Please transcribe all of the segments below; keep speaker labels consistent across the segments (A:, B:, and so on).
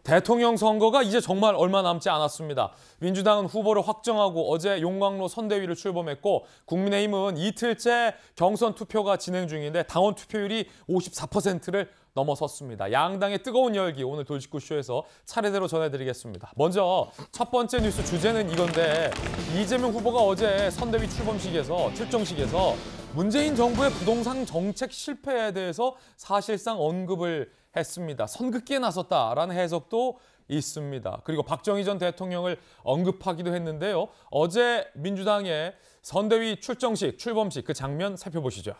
A: 대통령 선거가 이제 정말 얼마 남지 않았습니다. 민주당은 후보를 확정하고 어제 용광로 선대위를 출범했고 국민의힘은 이틀째 경선 투표가 진행 중인데 당원 투표율이 54%를 넘어섰습니다. 양당의 뜨거운 열기 오늘 돌직구쇼에서 차례대로 전해드리겠습니다. 먼저 첫 번째 뉴스 주제는 이건데 이재명 후보가 어제 선대위 출정식에서 문재인 정부의 부동산 정책 실패에 대해서 사실상 언급을 했습니다. 선긋기에 나섰다라는 해석도 있습니다. 그리고 박정희 전 대통령을 언급하기도 했는데요. 어제 민주당의 선대위 출범식 그 장면 살펴보시죠.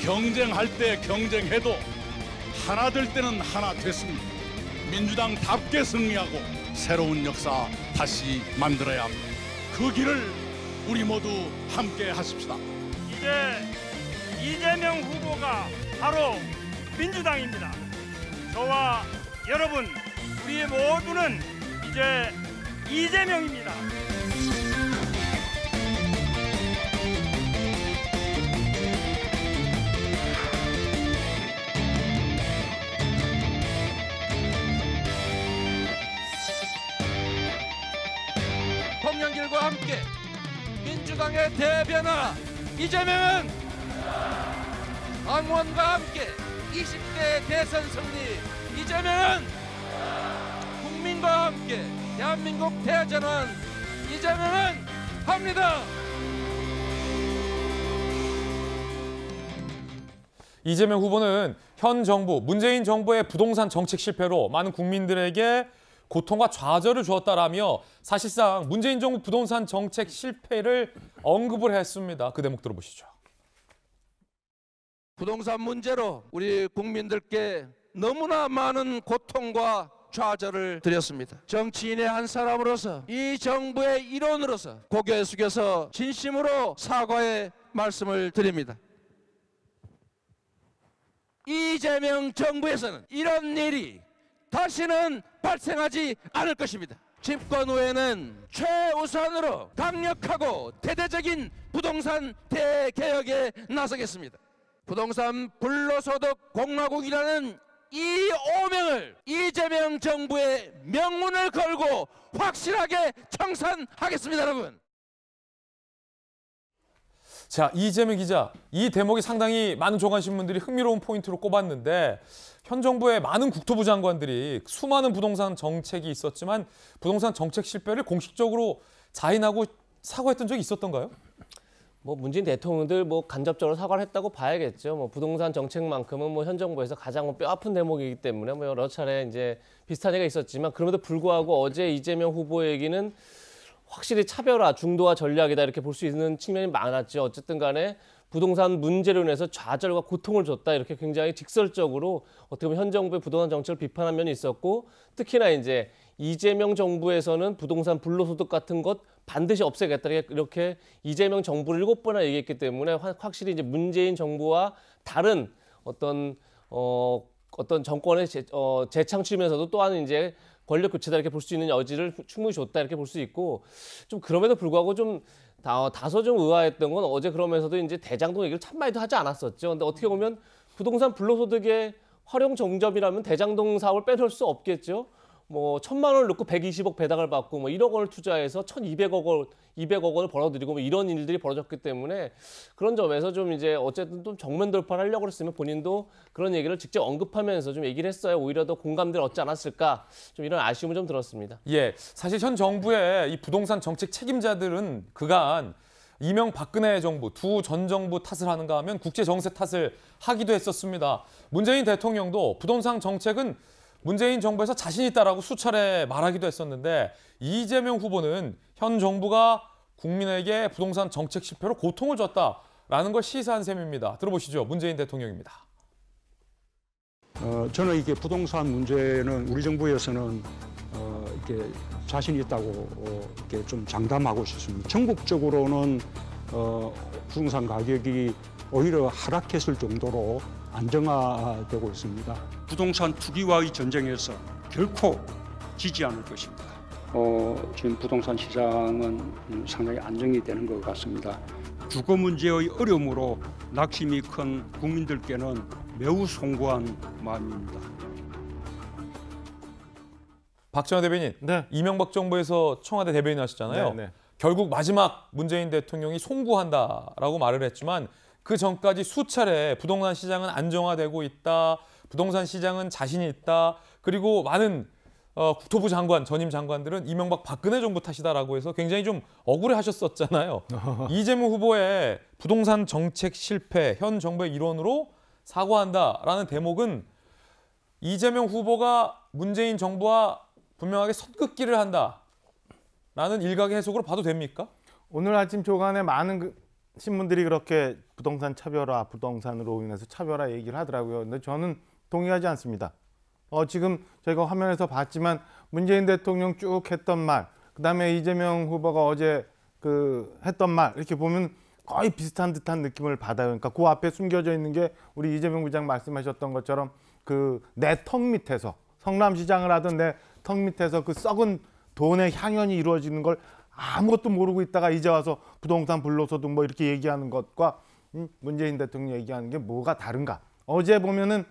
B: 경쟁할 때 경쟁해도 하나 될 때는 하나 됐습니다. 민주당답게 승리하고 새로운 역사 다시 만들어야 합니다. 그 길을 우리 모두 함께 하십시다.
C: 이제 이재명 후보가 바로 민주당입니다. 저와 여러분, 우리 모두는 이제 이재명입니다.
D: 통영길과 함께 민주당의 대변화 이재명은 당원과 함께 20대 대선 승리 이재명은 국민과 함께 대한민국 대전환 이재명은 합니다.
A: 이재명 후보는 현 정부, 문재인 정부의 부동산 정책 실패로 많은 국민들에게 고통과 좌절을 주었다라며 사실상 문재인 정부 부동산 정책 실패를 언급을 했습니다. 그 대목 들어보시죠.
D: 부동산 문제로 우리 국민들께 너무나 많은 고통과 좌절을 드렸습니다. 정치인의 한 사람으로서 이 정부의 일원으로서 고개 숙여서 진심으로 사과의 말씀을 드립니다. 이재명 정부에서는 이런 일이 다시는 발생하지 않을 것입니다. 집권 후에는 최우선으로 강력하고 대대적인 부동산 대개혁에 나서겠습니다. 부동산 불로소득 공화국이라는 이 오명을 이재명 정부의 명운을 걸고 확실하게 청산하겠습니다, 여러분.
A: 자, 이재명 기자, 이 대목이 상당히 많은 조간신문들이 흥미로운 포인트로 꼽았는데 현 정부의 많은 국토부 장관들이 수많은 부동산 정책이 있었지만 부동산 정책 실패를 공식적으로 자인하고 사과했던 적이 있었던가요?
E: 문재인 대통령들 간접적으로 사과를 했다고 봐야겠죠. 부동산 정책만큼은 현 정부에서 가장 뼈아픈 대목이기 때문에 여러 차례 이제 비슷한 얘기가 있었지만 그럼에도 불구하고 어제 이재명 후보 얘기는 확실히 차별화, 중도화 전략이다 이렇게 볼 수 있는 측면이 많았죠. 어쨌든 간에 부동산 문제로 인해서 좌절과 고통을 줬다 이렇게 굉장히 직설적으로 어떻게 보면 현 정부의 부동산 정책을 비판한 면이 있었고 특히나 이제 이재명 정부에서는 부동산 불로소득 같은 것 반드시 없애겠다 이렇게 이재명 정부를 7번이나 얘기했기 때문에 확실히 이제 문재인 정부와 다른 어떤 정권의 재창출이면서도 또한 이제 권력 교체다 이렇게 볼 수 있는 여지를 충분히 줬다 이렇게 볼 수 있고 좀 그럼에도 불구하고 좀 다소 좀 의아했던 건 어제 그러면서도 이제 대장동 얘기를 참 많이도 하지 않았었죠. 근데 어떻게 보면 부동산 불로소득의 활용 정점이라면 대장동 사업을 빼놓을 수 없겠죠. 1,000만 원을 넣고 120억 배당을 받고 1억 원을 투자해서 200억 원을 벌어들이고 이런 일들이 벌어졌기 때문에 그런 점에서 좀 이제 어쨌든 좀 정면 돌파를 하려고 했으면 본인도 그런 얘기를 직접 언급하면서 좀 얘기를 했어야 오히려 더 공감대를 얻지 않았을까 좀 이런 아쉬움을 좀 들었습니다.
A: 예, 사실 현 정부의 이 부동산 정책 책임자들은 그간 이명박근혜 정부, 두 전 정부 탓을 하는가 하면 국제 정세 탓을 하기도 했었습니다. 문재인 대통령도 부동산 정책은 문재인 정부에서 자신 있다라고 수차례 말하기도 했었는데 이재명 후보는 현 정부가 국민에게 부동산 정책 실패로 고통을 줬다라는 걸 시사한 셈입니다. 들어보시죠. 문재인 대통령입니다.
F: 저는 이게 부동산 문제는 우리 정부에서는 이렇게 자신 있다고 이렇게 좀 장담하고 싶습니다. 전국적으로는 부동산 가격이 오히려 하락했을 정도로 안정화되고 있습니다. 부동산 투기와의 전쟁에서 결코 지지 않을 것입니다. 지금 부동산 시장은 상당히 안정이 되는 것 같습니다. 주거 문제의 어려움으로 낙심이 큰 국민들께는 매우 송구한 마음입니다.
A: 박정희 대변인,
G: 네.
A: 이명박 정부에서 청와대 대변인 하시잖아요.
G: 네.
A: 결국 마지막 문재인 대통령이 송구한다라고 말을 했지만 그 전까지 수차례 부동산 시장은 안정화되고 있다. 부동산 시장은 자신이 있다. 그리고 많은 국토부 장관, 전임 장관들은 이명박 박근혜 정부 탓이다라고 해서 굉장히 좀 억울해하셨었잖아요. 이재명 후보의 부동산 정책 실패, 현 정부의 일원으로 사과한다라는 대목은 이재명 후보가 문재인 정부와 분명하게 선긋기를 한다라는 일각의 해석으로 봐도 됩니까?
G: 오늘 아침 조간에 많은 신문들이 그렇게 부동산 차별화, 부동산으로 인해서 차별화 얘기를 하더라고요. 근데 저는 동의하지 않습니다. 지금 저희가 화면에서 봤지만 문재인 대통령 쭉 했던 말, 그다음에 이재명 후보가 어제 했던 말 이렇게 보면 거의 비슷한 듯한 느낌을 받아요. 그러니까 그 앞에 숨겨져 있는 게 우리 이재명 부장 말씀하셨던 것처럼 내 턱 밑에서 성남시장을 하던 내 턱 밑에서 그 썩은 돈의 향연이 이루어지는 걸 아무것도 모르고 있다가 이제 와서 부동산 불로소득 뭐 이렇게 얘기하는 것과 문재인 대통령 얘기하는 게 뭐가 다른가? 어제 보면은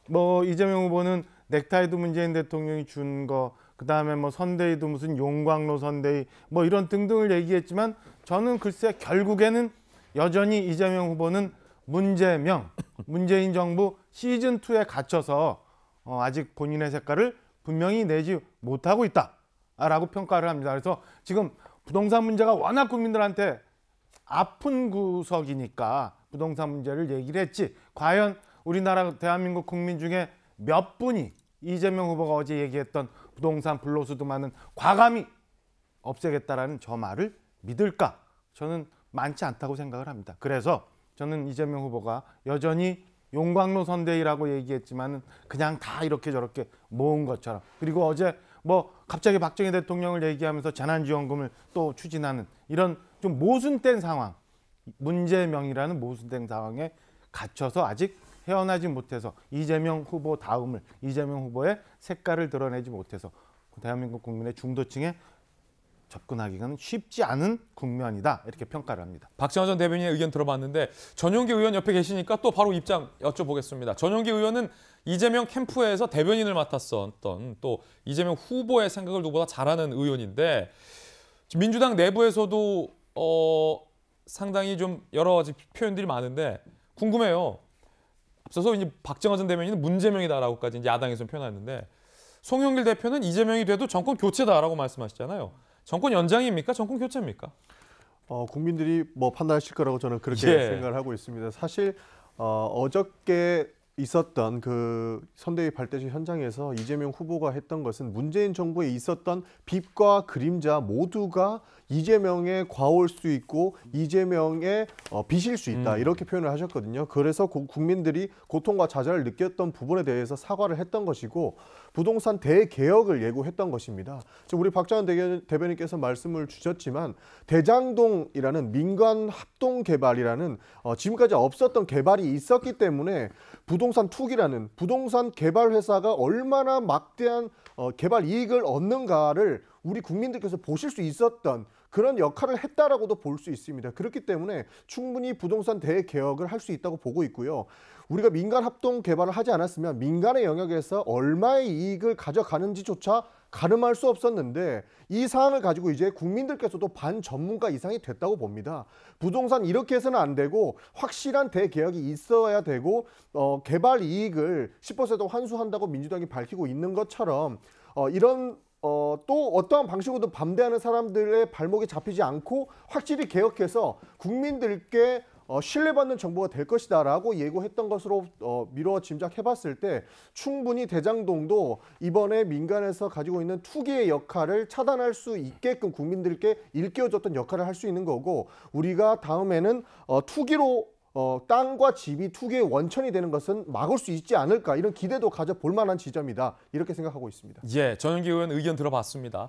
G: 뭐 이재명 후보는 넥타이도 문재인 대통령이 준 거, 그다음에 뭐 선대위도 무슨 용광로 선대위 뭐 이런 등등을 얘기했지만 저는 글쎄 결국에는 여전히 이재명 후보는 문재인 정부 시즌 2에 갇혀서 아직 본인의 색깔을 분명히 내지 못하고 있다라고 평가를 합니다. 그래서 지금 부동산 문제가 워낙 국민들한테 아픈 구석이니까 부동산 문제를 얘기를 했지, 과연 우리나라 대한민국 국민 중에 몇 분이 이재명 후보가 어제 얘기했던 부동산 불로소득만은 과감히 없애겠다라는 저 말을 믿을까? 저는 많지 않다고 생각을 합니다. 그래서 저는 이재명 후보가 여전히 용광로 선대위라고 얘기했지만은 그냥 다 이렇게 저렇게 모은 것처럼, 그리고 어제 뭐 갑자기 박정희 대통령을 얘기하면서 재난지원금을 또 추진하는 이런 좀 모순된 상황, 문제명이라는 모순된 상황에 갇혀서 아직 헤어나지 못해서 이재명 후보 다음을, 이재명 후보의 색깔을 드러내지 못해서 대한민국 국민의 중도층에 접근하기가 쉽지 않은 국면이다, 이렇게 평가를 합니다.
A: 박정희 전 대변인의 의견 들어봤는데 전용기 의원 옆에 계시니까 또 바로 입장 여쭤보겠습니다. 전용기 의원은 이재명 캠프에서 대변인을 맡았었던, 또 이재명 후보의 생각을 누구보다 잘하는 의원인데 민주당 내부에서도 상당히 좀 여러 가지 표현들이 많은데 궁금해요. 앞서서 이제 박정희 전 대변인은 문재명이다라고까지 이제 야당에서 표현했는데 송영길 대표는 이재명이 돼도 정권 교체다라고 말씀하시잖아요. 정권 연장입니까? 정권 교체입니까?
H: 국민들이 뭐 판단하실 거라고 저는 그렇게 생각을 하고 있습니다. 사실 어저께 있었던 그 선대위 발대식 현장에서 이재명 후보가 했던 것은 문재인 정부에 있었던 빛과 그림자 모두가 이재명의 과오일 수 있고 이재명의 빚일 수 있다, 이렇게 표현을 하셨거든요. 그래서 국민들이 고통과 좌절을 느꼈던 부분에 대해서 사과를 했던 것이고 부동산 대개혁을 예고했던 것입니다. 지금 우리 박정희 대변인께서 말씀을 주셨지만 대장동이라는 민간 합동 개발이라는 지금까지 없었던 개발이 있었기 때문에 부동산 투기라는 부동산 개발 회사가 얼마나 막대한 개발 이익을 얻는가를 우리 국민들께서 보실 수 있었던 그런 역할을 했다라고도 볼 수 있습니다. 그렇기 때문에 충분히 부동산 대개혁을 할 수 있다고 보고 있고요. 우리가 민간 합동 개발을 하지 않았으면 민간의 영역에서 얼마의 이익을 가져가는지조차 가늠할 수 없었는데 이 사안을 가지고 이제 국민들께서도 반전문가 이상이 됐다고 봅니다. 부동산 이렇게 해서는 안 되고 확실한 대개혁이 있어야 되고 개발 이익을 10% 환수한다고 민주당이 밝히고 있는 것처럼 이런 또 어떠한 방식으로든 반대하는 사람들의 발목이 잡히지 않고 확실히 개혁해서 국민들께 신뢰받는 정부가 될 것이다 라고 예고했던 것으로 미뤄 짐작해봤을 때 충분히 대장동도 이번에 민간에서 가지고 있는 투기의 역할을 차단할 수 있게끔 국민들께 일깨워줬던 역할을 할 수 있는 거고, 우리가 다음에는 투기로 땅과 집이 투기의 원천이 되는 것은 막을 수 있지 않을까, 이런 기대도 가져볼 만한 지점이다, 이렇게 생각하고 있습니다.
A: 예, 전용기 의원 의견 들어봤습니다.